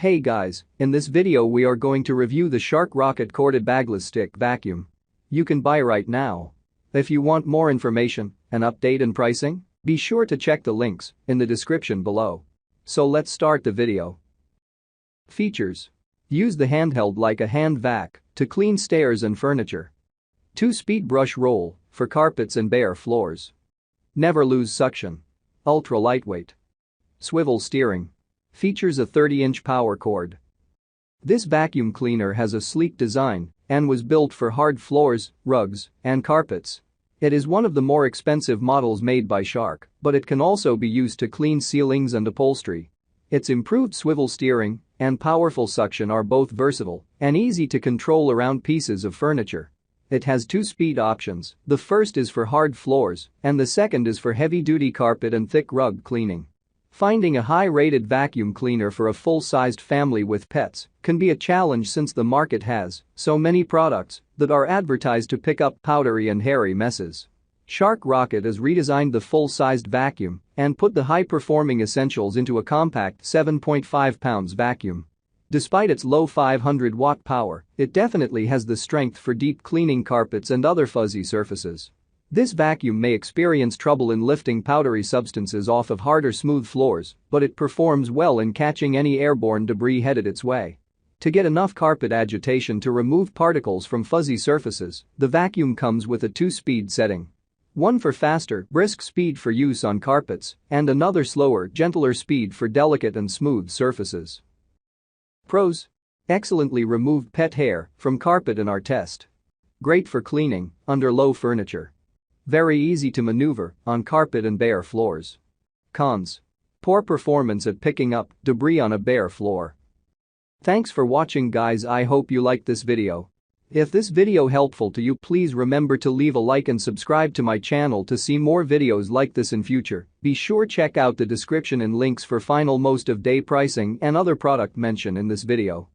Hey guys, in this video we are going to review the Shark Rocket corded bagless stick vacuum. You can buy right now. If you want more information, an update and pricing, be sure to check the links in the description below. So let's start the video. Features. Use the handheld like a hand vac to clean stairs and furniture. 2-speed brush roll for carpets and bare floors. Never lose suction. Ultra lightweight. Swivel steering. Features a 30-inch power cord. This vacuum cleaner has a sleek design and was built for hard floors, rugs, and carpets. It is one of the more expensive models made by Shark, but it can also be used to clean ceilings and upholstery. Its improved swivel steering and powerful suction are both versatile and easy to control around pieces of furniture. It has 2-speed options, the first is for hard floors and the second is for heavy-duty carpet and thick rug cleaning. Finding a high-rated vacuum cleaner for a full-sized family with pets can be a challenge since the market has so many products that are advertised to pick up powdery and hairy messes. Shark Rocket has redesigned the full-sized vacuum and put the high-performing essentials into a compact 7.5 pounds vacuum. Despite its low 500-watt power, it definitely has the strength for deep cleaning carpets and other fuzzy surfaces. This vacuum may experience trouble in lifting powdery substances off of harder smooth floors, but it performs well in catching any airborne debris headed its way. To get enough carpet agitation to remove particles from fuzzy surfaces, the vacuum comes with a 2-speed setting. One for faster, brisk speed for use on carpets, and another slower, gentler speed for delicate and smooth surfaces. Pros. Excellently removed pet hair from carpet in our test. Great for cleaning under low furniture. Very easy to maneuver on carpet and bare floors. Cons. Poor performance at picking up debris on a bare floor. Thanks for watching guys, I hope you liked this video. If this video helpful to you, please remember to leave a like and subscribe to my channel to see more videos like this in future. Be sure check out the description and links for final most of day pricing and other product mention in this video.